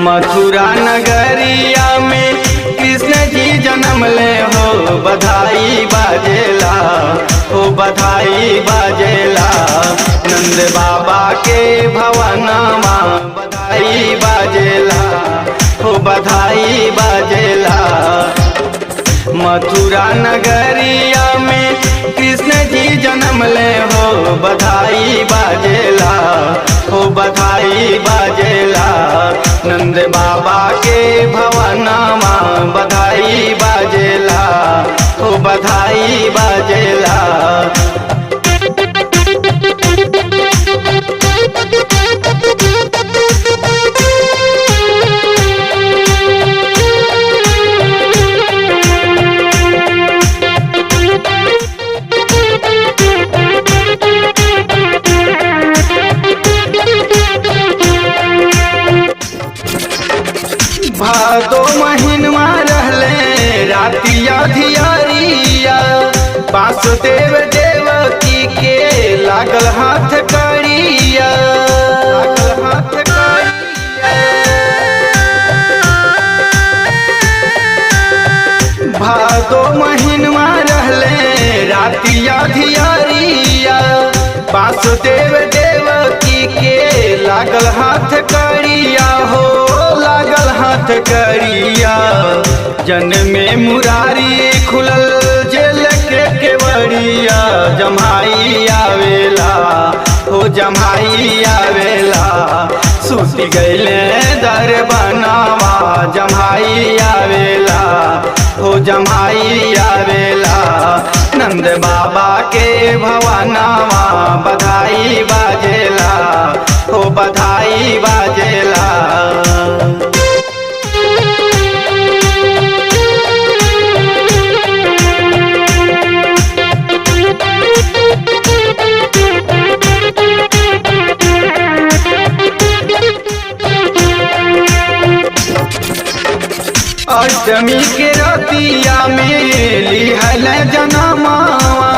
मथुरा नगरिया में कृष्ण जी जन्म ले हो बधाई बाजेला, हो बधाई बाजेला। नंद बाबा के भवनमा बधाई बाजेला, हो बधाई बाजेला। मथुरा नगरिया में कृष्ण जी जन्म ले हो बधाई बाजेला, हो बधाई बाजेला। नंद बाबा के भवनमा बधाई बाजेला, हो बधाई बाजेला। भादो महीनमा रहले रातिया धियारिया, वासुदेव देवकी के लागल हाथ करिया, लागल हाथ करिया। भादो महीनमा रहले रातिया धियारिया, वासुदेव देवकी के लागल हाथ करिया हो, लागल हाथ करिया। जन्मे मुरारी खुलल जेल के केवड़िया, जम्हाई आवेला, हो जम्हाई आवेला। सूती गईले दर बनावा, जम्हाई आवेला, हो जम्हाई आवेला। नंद बाबा के भवनमा बधाई बाजेला, हो बधाई बाजेला। अष्टमी के रतिया में लिहल जनमावा,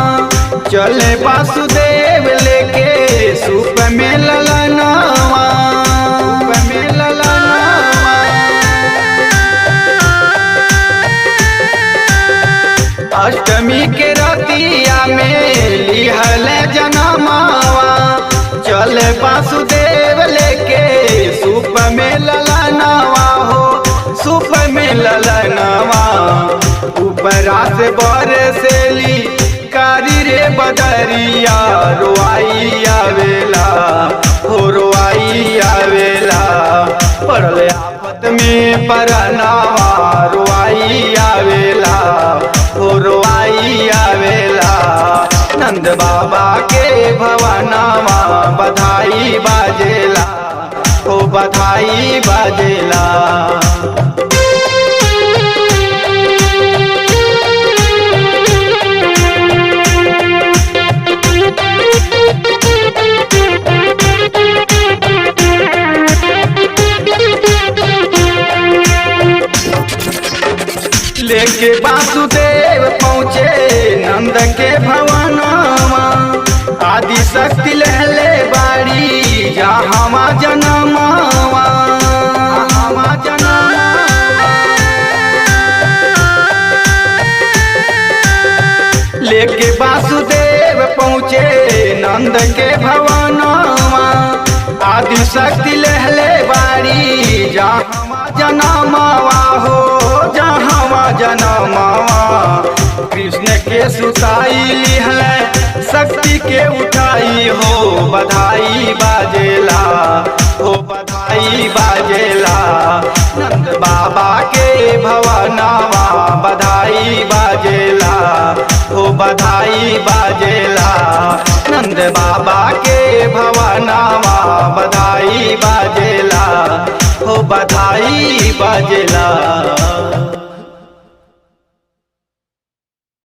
चले वासुदेव लेके सूप में ललनावा, सूप में ललनावा। अष्टमी के रतिया में लिहल जनमावा, चले वासुदेव लेके सूप में ललनावा हो, सूप में ललनावा। ऊपरा से बरसेली कारी रे बदरिया, रोआई आवेला, हो रोआई आवेला। पड़ले आफत में परनावा, रोआई आवेला, हो रोआई आवेला। नंद बाबा के भवनमा बधाई बाजेला, हो बधाई बाजेला। लेके वासुदेव पहुँचे नंद के भवनमा, आदि शक्ति लहले बाड़ी जहाँ जनमावा, जहाँ जनमावा। लेके वासुदेव पहुँचे नंद के भवनमा, आदि शक्ति लहले बाड़ी जहाँ जनमावा हो, जहाँ जनमावा। कृष्ण के सुताई लिहले शक्ति के उठाई हो, बधाई बाजेला, हो बधाई बाजेला। नंद बाबा के भवनमा बधाई बाजेला, हो बधाई बाजेला। नंद बाबा के भवनमा बधाई बाजेला, हो बधाई बाजेला।